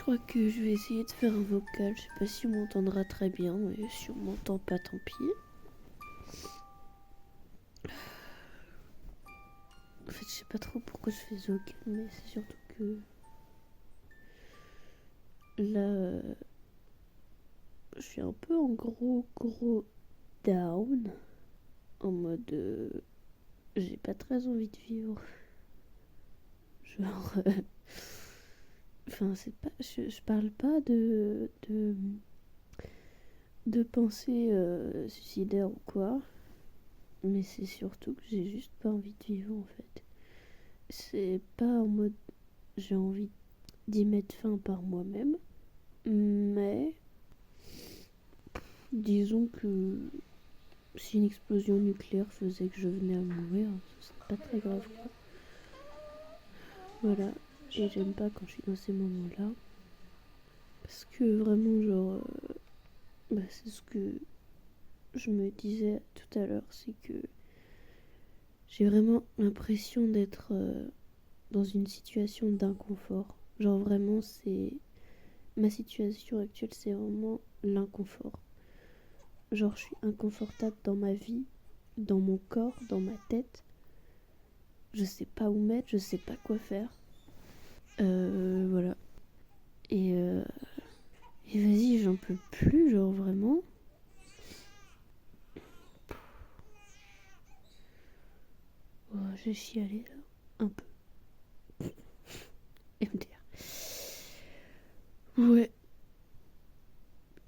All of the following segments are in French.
Je crois que je vais essayer de faire un vocal. Je sais pas si on m'entendra très bien, mais si on m'entend pas, tant pis. En fait, je sais pas trop pourquoi je fais ce vocal, mais c'est surtout que là, je suis un peu en gros down. En mode, j'ai pas très envie de vivre. Genre, enfin, c'est pas, je parle pas de pensée suicidaire ou quoi, mais c'est surtout que j'ai juste pas envie de vivre en fait. C'est pas en mode j'ai envie d'y mettre fin par moi-même, mais disons que si une explosion nucléaire faisait que je venais à mourir, ce serait pas très grave quoi. Voilà, et j'aime pas quand je suis dans ces moments-là, parce que vraiment genre, c'est ce que je me disais tout à l'heure, c'est que j'ai vraiment l'impression d'être dans une situation d'inconfort. Genre vraiment, c'est ma situation actuelle, c'est vraiment l'inconfort. Genre, je suis inconfortable dans ma vie, dans mon corps, dans ma tête. Je sais pas où mettre, je sais pas quoi faire. Voilà. Et, euh, et vas-y, j'en peux plus, genre vraiment. Oh, j'ai chialé là, un peu. MDR. Ouais.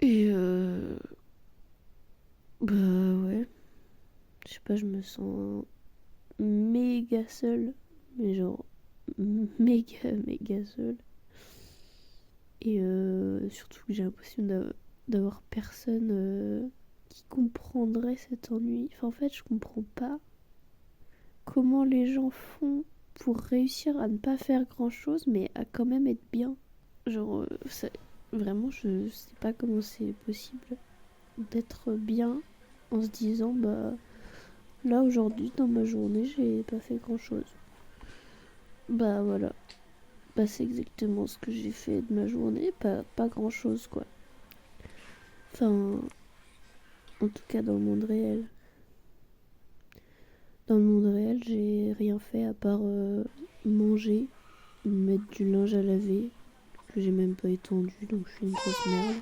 Et bah ouais. Je sais pas, je me sens méga seule. Mais genre méga seule. Et surtout que j'ai l'impression d'avoir personne qui comprendrait cet ennui. Enfin, en fait, je comprends pas comment les gens font pour réussir à ne pas faire grand chose, mais à quand même être bien. Genre, vraiment, je sais pas comment c'est possible d'être bien en se disant, bah là aujourd'hui dans ma journée, j'ai pas fait grand chose. Bah voilà. Bah, c'est exactement ce que j'ai fait de ma journée, pas grand chose quoi. Enfin, en tout cas dans le monde réel. Dans le monde réel, j'ai rien fait à part manger, mettre du linge à laver, que j'ai même pas étendu, donc je suis une grosse merde.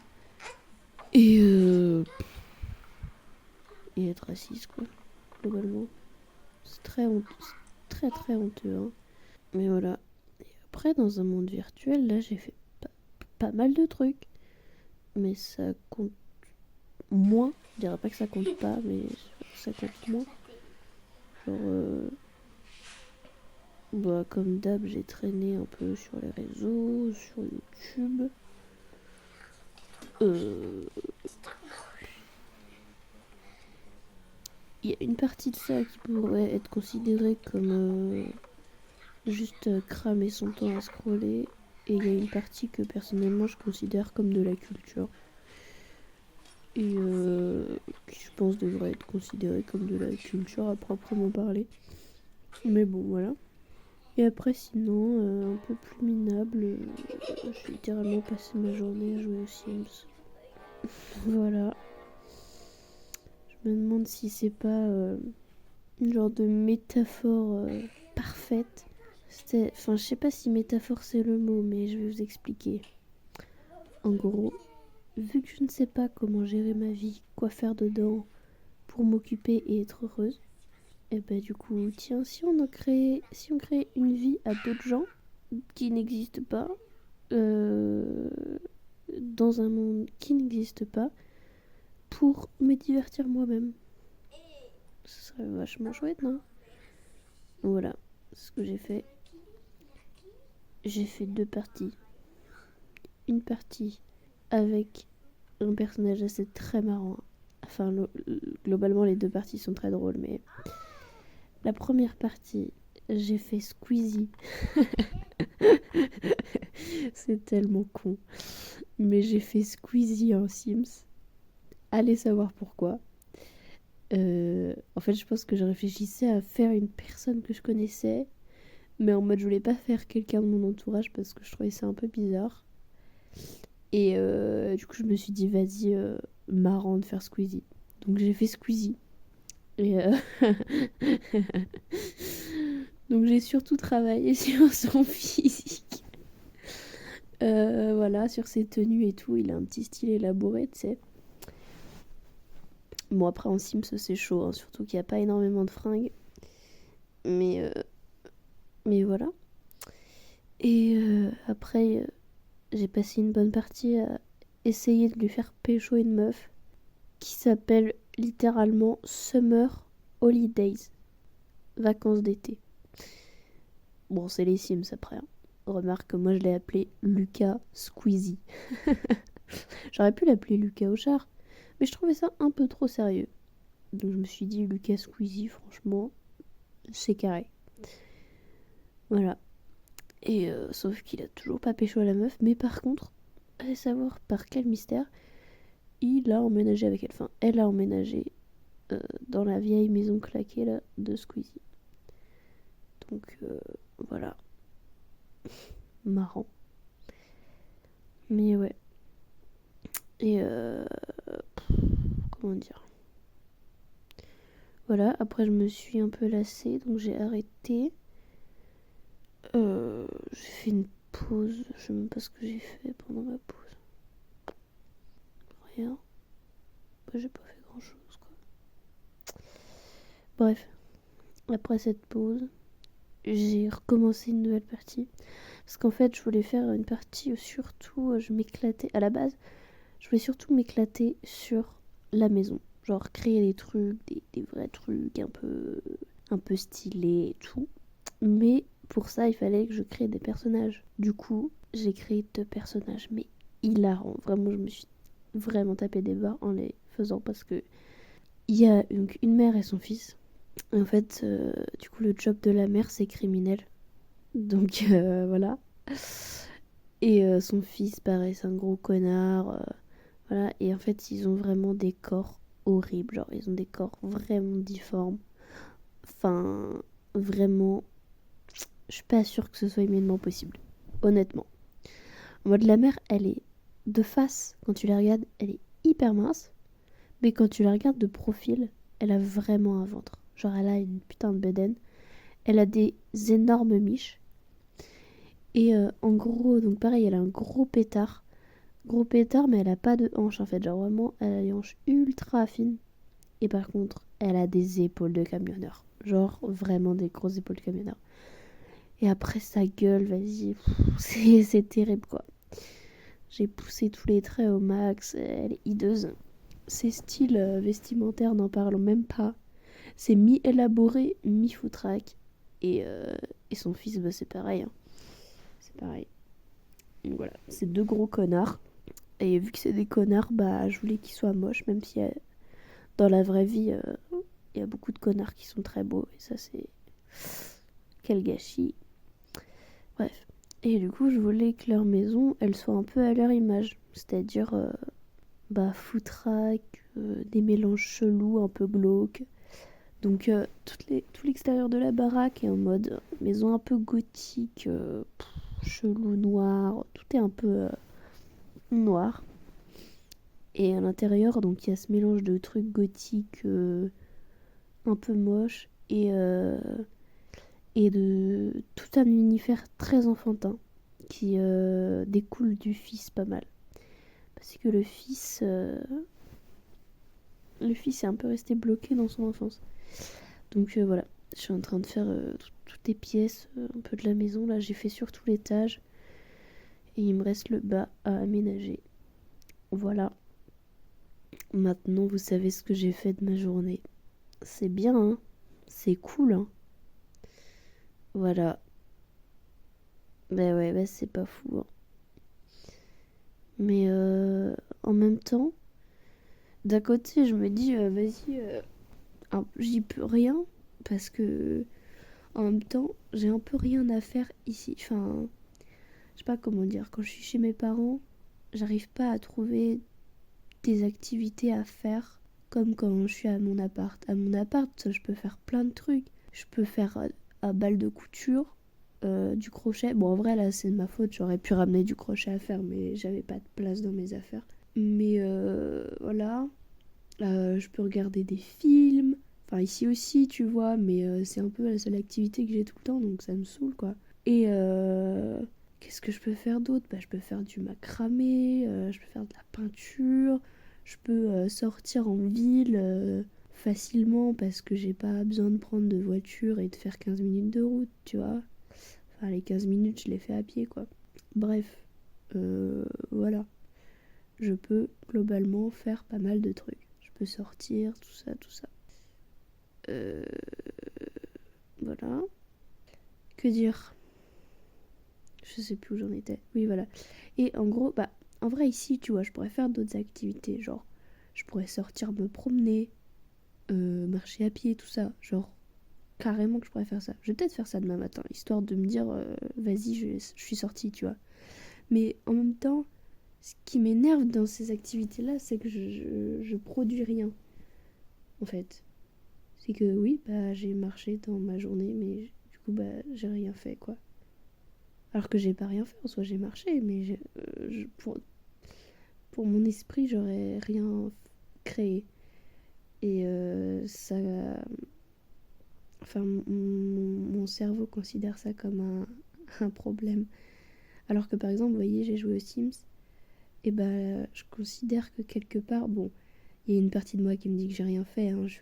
Et être assise quoi, globalement. C'est très honteux, c'est très honteux, hein. Mais voilà. Et après, dans un monde virtuel, là, j'ai fait pas mal de trucs. Mais ça compte moins. Je dirais pas que ça compte pas, mais ça compte moins. Genre, bah, comme d'hab, j'ai traîné un peu sur les réseaux, sur YouTube. Il y a une partie de ça qui pourrait être considérée comme juste cramer son temps à scroller. Et il y a une partie que personnellement je considère comme de la culture. Et qui je pense devrait être considérée comme de la culture à proprement parler. Mais bon, voilà. Et après, sinon, un peu plus minable, j'ai littéralement passé ma journée à jouer aux Sims. Voilà. Je me demande si c'est pas une genre de métaphore parfaite. Enfin, je sais pas si métaphore c'est le mot, mais je vais vous expliquer. En gros, vu que je ne sais pas comment gérer ma vie, quoi faire dedans pour m'occuper et être heureuse, et bah du coup, tiens, si on crée une vie à d'autres gens qui n'existent pas, euh, dans un monde qui n'existe pas, pour me divertir moi-même. Ce serait vachement chouette, non? Voilà, c'est ce que j'ai fait. J'ai fait 2 parties. Une partie avec un personnage assez très marrant. Enfin, globalement, les 2 parties sont très drôles, mais la première partie, j'ai fait Squeezie. C'est tellement con. Mais j'ai fait Squeezie en Sims. Allez savoir pourquoi. En fait, je pense que je réfléchissais à faire une personne que je connaissais, mais en mode je voulais pas faire quelqu'un de mon entourage parce que je trouvais ça un peu bizarre. Et du coup, je me suis dit, vas-y, marrant de faire Squeezie. Donc j'ai fait Squeezie. Et donc j'ai surtout travaillé sur son physique. Voilà, sur ses tenues et tout. Il a un petit style élaboré, tu sais. Bon, après en Sims, c'est chaud, hein, surtout qu'il n'y a pas énormément de fringues. Mais, mais voilà. Et après, j'ai passé une bonne partie à essayer de lui faire pécho une meuf qui s'appelle littéralement Summer Holidays, vacances d'été. Bon, c'est les Sims après. Hein. Remarque que moi je l'ai appelé Lucas Squeezie. J'aurais pu l'appeler Lucas Auchard, mais je trouvais ça un peu trop sérieux. Donc je me suis dit Lucas Squeezie, franchement, c'est carré. Voilà. Et sauf qu'il a toujours pas pécho à la meuf, mais par contre, allez savoir par quel mystère, il a emménagé avec elle. Enfin, elle a emménagé dans la vieille maison claquée là de Squeezie. Donc voilà. Marrant. Mais ouais. Et comment dire. Voilà, après je me suis un peu lassée, donc j'ai arrêté. J'ai fait une pause, je sais même pas ce que j'ai fait pendant ma pause. Rien. Bah, j'ai pas fait grand chose quoi. Bref, après cette pause, j'ai recommencé une nouvelle partie. Parce qu'en fait, je voulais faire une partie où surtout je m'éclatais. À la base, je voulais surtout m'éclater sur la maison. Genre créer des trucs, des vrais trucs un peu stylés et tout. Mais pour ça, il fallait que je crée des personnages. Du coup, j'ai créé 2 personnages, mais hilarants. Vraiment, je me suis vraiment tapé des barres en les faisant parce que il y a donc une mère et son fils. Et en fait, du coup, le job de la mère, c'est criminel. Donc voilà. Et son fils, pareil, c'est un gros connard. Voilà. Et en fait, ils ont vraiment des corps horribles. Genre, ils ont des corps vraiment difformes. Enfin, vraiment, je suis pas sûre que ce soit humainement possible. Honnêtement. En mode, la mère, elle est de face, quand tu la regardes, elle est hyper mince. Mais quand tu la regardes de profil, elle a vraiment un ventre. Genre, elle a une putain de bedaine. Elle a des énormes miches. Et en gros, donc pareil, elle a un gros pétard. Gros pétard, mais elle a pas de hanches en fait. Genre vraiment, elle a les hanches ultra fines. Et par contre, elle a des épaules de camionneur. Genre vraiment des grosses épaules de camionneur. Et après, sa gueule, vas-y, c'est terrible quoi. J'ai poussé tous les traits au max. Elle est hideuse. Ses styles vestimentaires, n'en parlons même pas. C'est mi-élaboré, mi-foutraque. Et son fils, bah, c'est pareil. Hein. C'est pareil. Donc voilà, c'est 2 gros connards. Et vu que c'est des connards, bah je voulais qu'ils soient moches, même si dans la vraie vie, il y a beaucoup de connards qui sont très beaux. Et ça, c'est. Quel gâchis. Bref. Et du coup, je voulais que leur maison, elle soit un peu à leur image. C'est-à-dire, bah, foutraque, des mélanges chelous, un peu glauques. Donc, tout l'extérieur de la baraque est en mode maison un peu gothique, chelou, noir. Tout est un peu noir. Et à l'intérieur, donc il y a ce mélange de trucs gothiques un peu moches et de tout un univers très enfantin qui découle du fils pas mal. Parce que le fils est un peu resté bloqué dans son enfance. Donc voilà, je suis en train de faire toutes les pièces, un peu de la maison. Là, j'ai fait surtout l'étage et il me reste le bas à aménager. Voilà. Maintenant, vous savez ce que j'ai fait de ma journée. C'est bien, hein. C'est cool, hein. Voilà. Bah ouais, bah c'est pas fou. Hein. Mais en même temps, d'un côté, je me dis, vas-y, j'y peux rien. Parce que en même temps, j'ai un peu rien à faire ici. Enfin, je sais pas comment dire. Quand je suis chez mes parents, j'arrive pas à trouver des activités à faire comme quand je suis à mon appart. À mon appart, je peux faire plein de trucs. Je peux faire à balle de couture. du crochet. Bon, en vrai, là, c'est de ma faute. J'aurais pu ramener du crochet à faire, mais j'avais pas de place dans mes affaires. Mais voilà. Je peux regarder des films. Enfin, ici aussi, tu vois, mais c'est un peu la seule activité que j'ai tout le temps, donc ça me saoule, quoi. Et qu'est-ce que je peux faire d'autre? Bah, je peux faire du macramé, je peux faire de la peinture, je peux sortir en ville facilement parce que j'ai pas besoin de prendre de voiture et de faire 15 minutes de route, tu vois. Enfin, les 15 minutes, je les fais à pied, quoi. Bref, voilà. Je peux globalement faire pas mal de trucs. Je peux sortir, tout ça, tout ça. Euh, voilà. Que dire? Je sais plus où j'en étais. Oui, voilà. Et en gros, bah, en vrai, ici, tu vois, je pourrais faire d'autres activités. Genre, je pourrais sortir me promener, marcher à pied, tout ça. Genre, carrément que je pourrais faire ça. Je vais peut-être faire ça demain matin, histoire de me dire, vas-y, je suis sortie, tu vois. Mais en même temps, ce qui m'énerve dans ces activités-là, c'est que je produis rien, en fait. C'est que oui, bah, j'ai marché dans ma journée, mais du coup, bah, j'ai rien fait, quoi. Alors que j'ai pas rien fait, en soi, j'ai marché, mais pour mon esprit, j'aurais rien créé. Et ça. Enfin, mon cerveau considère ça comme un problème. Alors que par exemple, vous voyez, j'ai joué aux Sims, et bah, je considère que quelque part, bon, il y a une partie de moi qui me dit que j'ai rien fait, hein, je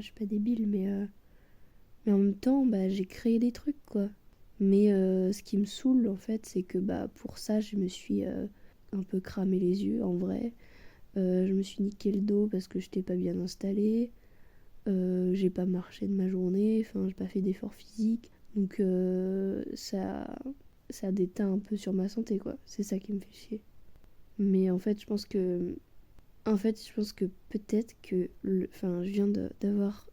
suis pas débile, mais en même temps, bah, j'ai créé des trucs, quoi. Mais ce qui me saoule, en fait, c'est que bah, pour ça, je me suis un peu cramé les yeux, en vrai. Je me suis niqué le dos parce que je n'étais pas bien installée. J'ai pas marché de ma journée, enfin, j'ai pas fait d'effort physique. Donc ça déteint un peu sur ma santé, quoi. C'est ça qui me fait chier. Mais en fait, je pense que. En fait, je pense que peut-être que. Enfin, je viens d'avoir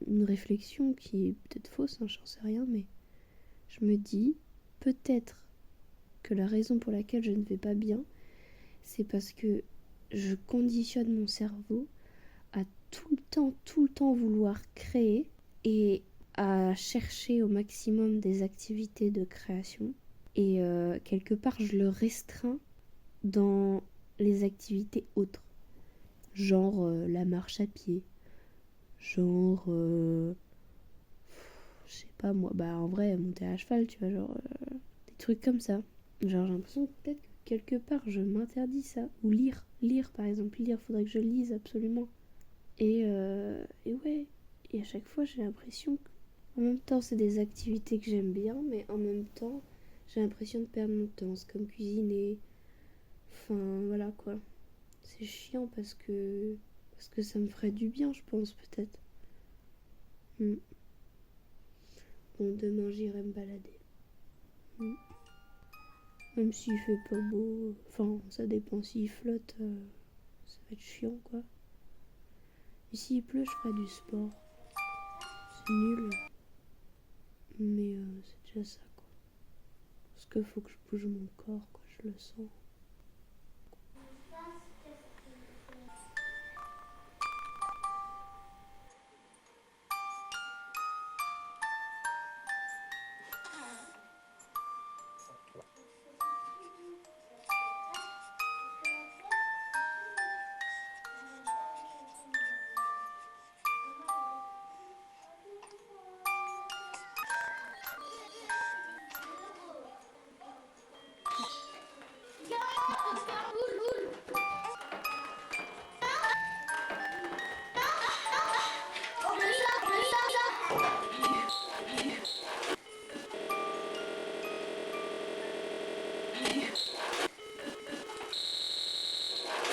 une réflexion qui est peut-être fausse, hein, j'en sais rien, mais je me dis peut-être que la raison pour laquelle je ne vais pas bien, c'est parce que je conditionne mon cerveau à tout le temps vouloir créer et à chercher au maximum des activités de création. Et quelque part, je le restreins dans les activités autres. Genre la marche à pied. Genre, je sais pas moi, bah en vrai, monter à cheval, tu vois, genre des trucs comme ça. Genre, j'ai l'impression que peut-être que quelque part, je m'interdis ça. Ou lire. Lire, par exemple. Lire, faudrait que je lise absolument. Et ouais. Et à chaque fois, j'ai l'impression que. En même temps, c'est des activités que j'aime bien, mais en même temps, j'ai l'impression de perdre mon temps. C'est comme cuisiner. Enfin, voilà quoi. C'est chiant parce que. Parce que ça me ferait du bien, je pense, peut-être. Mm. Bon, demain, j'irai me balader. Mm. Même s'il fait pas beau. Enfin, ça dépend s'il flotte. Ça va être chiant, quoi. Et s'il pleut, je ferai du sport. C'est nul. Mais c'est déjà ça, quoi. Parce qu'il faut que je bouge mon corps, quoi. Je le sens.